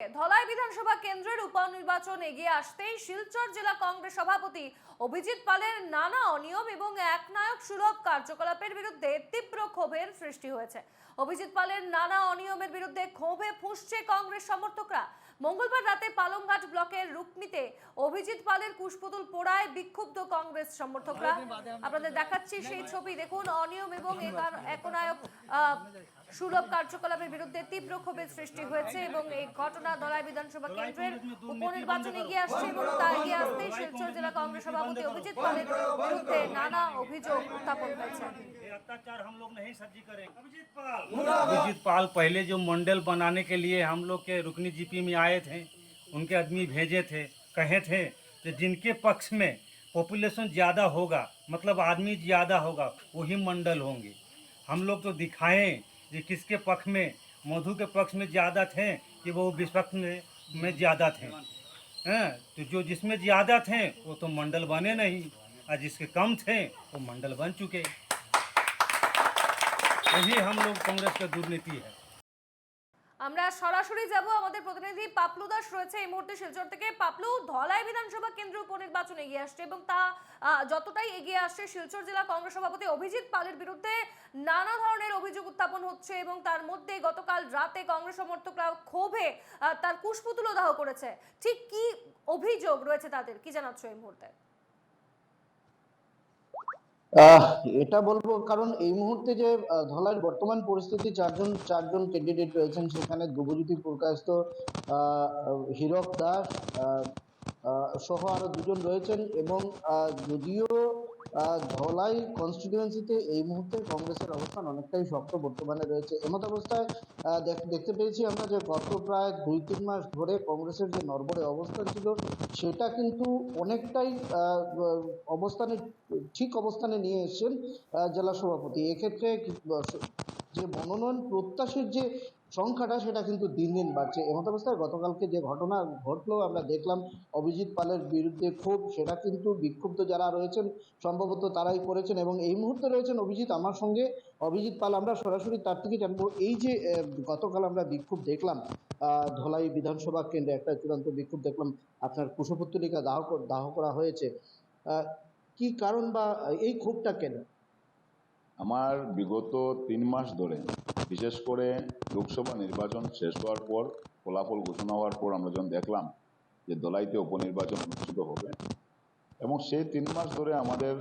ধলাই বিধানসভা কেন্দ্রের উপনির্বাচন এগিয়ে আসতেই শিলচর জেলা কংগ্রেস সভাপতি অভিজিৎ পালের নানা অনিয়ম এবং একনায়ক সুলভ কার্যকলাপের বিরুদ্ধে তীব্র ক্ষোভের সৃষ্টি হয়েছে। অভিজিৎ পালের নানা অনিয়মের বিরুদ্ধে ক্ষোভে ফুঁসছে কংগ্রেস সমর্থকরা। মঙ্গলবার রাতে পালংঘাট ব্লকের রুকনিতে অভিজিৎ পালের কুশপুতুল পোড়ায় বিক্ষুব্ধ কংগ্রেস সমর্থকরা। আপনাদের দেখাচ্ছি সেই ছবি, দেখুন অনিয়ম এবং একনায়ক সুলভ কার্যকলাপের বিরুদ্ধে তীব্র ক্ষোভের সৃষ্টি হয়েছে এবং এই ঘটনা ধলাই বিধানসভা কেন্দ্রের উপনির্বাচন এগিয়ে আসছে এবং তা এগিয়ে আসতে শিলচর জেলা কংগ্রেস সভাপতি অভিজিৎ পালের বিরুদ্ধে নানা অভিযোগ উত্থাপন হয়েছে। अत्याचार हम लोग नहीं सब्जी करेंगे। अभिजीत पाल पहले जो मंडल बनाने के लिए हम लोग के रुकनी जीपी में आए थे, उनके आदमी भेजे थे, कहे थे कि जिनके पक्ष में पॉपुलेशन ज़्यादा होगा, मतलब आदमी ज़्यादा होगा, वही मंडल होंगे। हम लोग तो दिखाएं कि किसके पक्ष में, मधु के पक्ष में ज़्यादा थे कि वो विपक्ष में ज़्यादा थे। तो जो जिसमें ज़्यादा थे वो तो मंडल बने नहीं, और जिसके कम थे वो मंडल बन चुके। यही हम लोग कांग्रेस का दुर्नीति है। আমরা সরাসরি যাব, আমাদের প্রতিনিধি পাপলু দাস রয়েছে এই মুহূর্তে শিলচর থেকে। পাপলু, ধলাই বিধানসভা কেন্দ্র উপনির্বাচন এগিয়ে আসছে এবং তা যতটাই এগিয়ে আসছে শিলচর জেলা কংগ্রেস সভাপতি অভিজিৎ পালের বিরুদ্ধে নানা ধরনের অভিযোগ উত্থাপন হচ্ছে এবং তার মধ্যে গতকাল রাতে কংগ্রেস সমর্থকরা ক্ষোভে তার কুশপুতুলও দাহ করেছে। ঠিক কি অভিযোগ রয়েছে তাদের, কি জানাচ্ছ এই মুহূর্তে? এটা বলবো কারণ এই মুহূর্তে যে ধলাইয়ের বর্তমান পরিস্থিতি, চারজন ক্যান্ডিডেট রয়েছেন, সেখানে ধ্রুবজ্যোতি পুরকায়স্থ, হীরক দাস সহ আরো দুজন রয়েছেন এবং যদিও ধলাই কনস্টিটিউয়েন্সিতে এই মুহূর্তে কংগ্রেসের অবস্থান অনেকটাই শক্ত বর্তমানে রয়েছে। এমত অবস্থায় দেখতে পেয়েছি আমরা যে গত প্রায় 2-3 মাস ধরে কংগ্রেসের যে নড়বড়ে অবস্থান ছিল সেটা কিন্তু অনেকটাই ঠিক অবস্থানে নিয়ে এসেছেন জেলা সভাপতি। এক্ষেত্রে যে মনোনয়ন প্রত্যাশীর যে সংখ্যাটা সেটা কিন্তু দিন দিন বাড়ছে। এমত অবস্থায় গতকালকে যে ঘটনা ঘটলো, আমরা দেখলাম অভিজিৎ পালের বিরুদ্ধে ক্ষোভ, সেটা কিন্তু বিক্ষুব্ধ যারা রয়েছেন সম্ভবত তারাই করেছেন এবং এই মুহূর্তে রয়েছেন অভিজিৎ আমার সঙ্গে। অভিজিৎ পাল, আমরা সরাসরি তার থেকে জানবো, এই যে গতকাল আমরা বিক্ষোভ দেখলাম ধলাই বিধানসভা কেন্দ্রে, একটা চূড়ান্ত বিক্ষোভ দেখলাম, আপনার কুশপুত্তলিকা দাহ করা হয়েছে, কি কারণ বা এই ক্ষোভটা কেন? আমার বিগত 3 মাস ধরে, বিশেষ করে লোকসভা নির্বাচন শেষ হওয়ার পর, ফলাফল ঘোষণা হওয়ার পর আমরা যখন দেখলাম যে ধলাইতে উপনির্বাচন অনুষ্ঠিত হবে এবং সেই 3 মাস ধরে আমাদের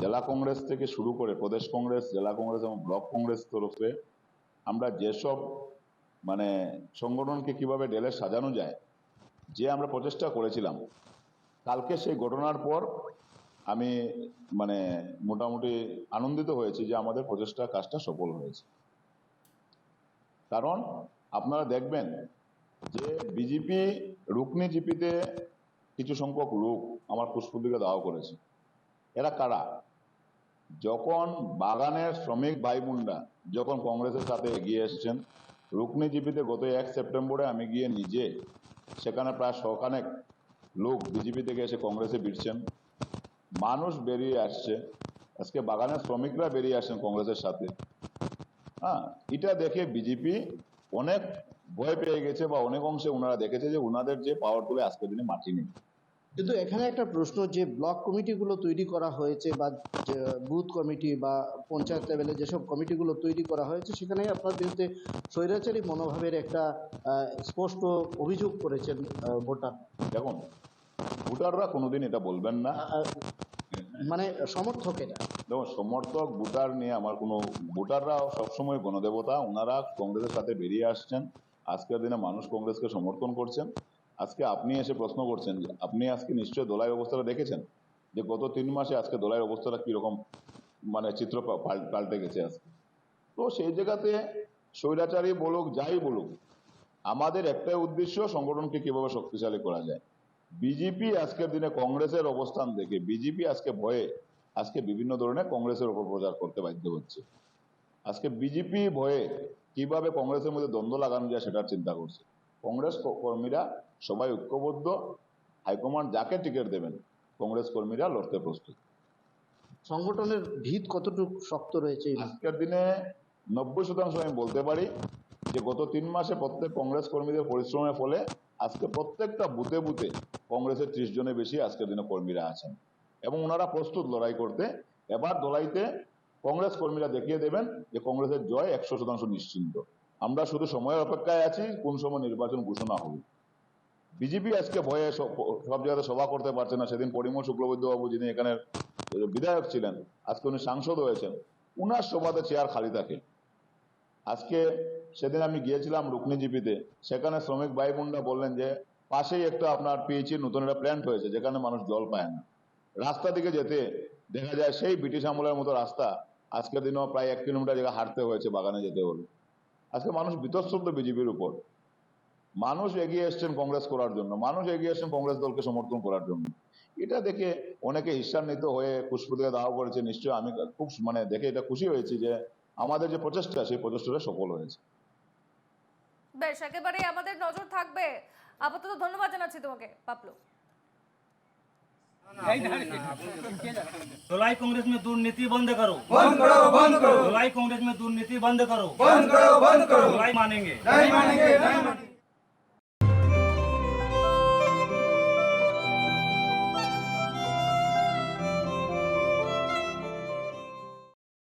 জেলা কংগ্রেস থেকে শুরু করে প্রদেশ কংগ্রেস, জেলা কংগ্রেস এবং ব্লক কংগ্রেস তরফে আমরা যেসব সংগঠনকে কিভাবে ঢেলে সাজানো যায় যে আমরা প্রচেষ্টা করেছিলাম, কালকে সেই ঘটনার পর আমি মোটামুটি আনন্দিত হয়েছি যে আমাদের প্রচেষ্টা কাজটা সফল হয়েছে। কারণ আপনারা দেখবেন যে বিজেপি রুকনি জিপিতে কিছু সংখ্যক লোক আমার পুষ্পদিকে দাহ করেছে। এরা কারা? যখন বাগানের শ্রমিক ভাই বোনরা যখন কংগ্রেসের সাথে এগিয়ে এসছেন, রুকনি জিপিতে গত 1 সেপ্টেম্বরে আমি গিয়ে নিজে সেখানে প্রায় 100 লোক বিজেপি থেকে এসে কংগ্রেসে ভিড়ছেন, মানুষ বেরিয়ে আসছে, আজকে বাগানের শ্রমিকরা বেরিয়ে আসছেন কংগ্রেসের সাথে। এটা দেখে বিজেপি অনেক ভয় পেয়ে গেছে বা অনেক অংশে ওনারা দেখেছে যে ওনাদের যে পাওয়ার তুলে আজকের দিনে মাটি নেই। কিন্তু এখানে একটা প্রশ্ন, যে ব্লক কমিটিগুলো তৈরি করা হয়েছে বা বুথ কমিটি বা পঞ্চায়েত লেভেলে যেসব কমিটিগুলো তৈরি করা হয়েছে, সেখানে আপনার বিরুদ্ধে স্বৈরাচারী মনোভাবের একটা স্পষ্ট অভিযোগ করেছেন ভোটার। দেখুন, ভোটাররা কোনোদিন এটা বলবেন না, সমর্থকেরা। দেখুন, সমর্থক ভোটার নিয়ে আমার কোনো, ভোটাররা সবসময় গণদেবতা, ওনারা কংগ্রেসের সাথে বেরিয়ে আসছেন, আজকের দিনে মানুষ কংগ্রেসকে সমর্থন করছেন। আজকে আপনি এসে প্রশ্ন করছেন, যে আপনি আজকে নিশ্চয়ই দোলাই অবস্থাটা দেখেছেন যে গত 3 মাসে আজকে দোলাই অবস্থাটা কিরকম চিত্র পাল্টে গেছে আজকে। তো সেই জায়গাতে স্বৈরাচারী বলুক যাই বলুক, আমাদের একটাই উদ্দেশ্য সংগঠনকে কিভাবে শক্তিশালী করা যায়। বিজেপি আজকের দিনে কংগ্রেসের অবস্থান দেখে বিজেপি আজকে ভয়ে আজকে বিভিন্ন ধরনের কংগ্রেসের উপর প্রচার করতে বাধ্য হচ্ছে। আজকে বিজেপি ভয়ে কিভাবে কংগ্রেসের মধ্যে দ্বন্দ্ব লাগানো যায় সেটার চিন্তা করছে। কংগ্রেস কর্মীরা সবাই ঐক্যবদ্ধ, হাইকমান্ড যাকে টিকিট দেবেন কংগ্রেস কর্মীরা লড়তে প্রস্তুত। সংগঠনের ভিত কতটুকু শক্ত রয়েছে আজকের দিনে? 90% আমি বলতে পারি যে গত 3 মাসে প্রত্যেক কংগ্রেস কর্মীদের পরিশ্রমের ফলে আজকে প্রত্যেকটা বুথে বুথে কংগ্রেসের 30 জনের বেশি আজকের দিনে কর্মীরা আছেন এবং ওনারা প্রস্তুত লড়াই করতে। এবার দলাইতে কংগ্রেস কর্মীরা দেখিয়ে দেবেন যে কংগ্রেসের জয় 100% নিশ্চিন্ত। আমরা শুধু সময়ের অপেক্ষায় আছি কোন সময় নির্বাচন ঘোষণা হবে। বিজেপি আজকে ভয়ে সব জায়গাতে সভা করতে পারছে না। সেদিন পরিমল শুক্লবৈদ্য বাবু যিনি এখানে বিধায়ক ছিলেন, আজকে উনি সাংসদ হয়েছেন, উনার সভাতে চেয়ার খালি থাকে। আজকে সেদিন আমি গিয়েছিলাম রুকনিজিপিতে, সেখানে শ্রমিক ভাই বোনরা বললেন যে পাশেই একটা আপনার পিএইচি নতুন একটা প্ল্যান্ট হয়েছে যেখানে মানুষ জল পায় না। রাস্তা দিকে যেতে দেখা যায় সেই ব্রিটিশ আমলের মতো রাস্তা, আজকের দিনেও প্রায় 1 কিলোমিটার জায়গা হাঁটতে হয়েছে বাগানে যেতে হলে। আজকে মানুষ বিতশ্রদ্ধ বিজেপির উপর। মানুষ এগিয়ে এসছেন কংগ্রেস করার জন্য, মানুষ এগিয়ে এসছেন কংগ্রেস দলকে সমর্থন করার জন্য। এটা দেখে অনেকে ঈর্ষান্বিত হয়ে পুষ্পদিকে দাহ করেছে। নিশ্চয় আমি খুব দেখে এটা খুশি হয়েছি যে আমাদের যে প্রচেষ্টা সেই প্রচেষ্টাটা সফল হয়েছে। বেশ, একেবারেই আমাদের নজর থাকবে। আপাতত ধন্যবাদ জানাচ্ছি তোমাকে পাপলু। धुलाई कांग्रेस में दुर्नीति बंद करो, धुलाई कांग्रेस में दुर्नीति बंद करो, धुलाई मानेंगे।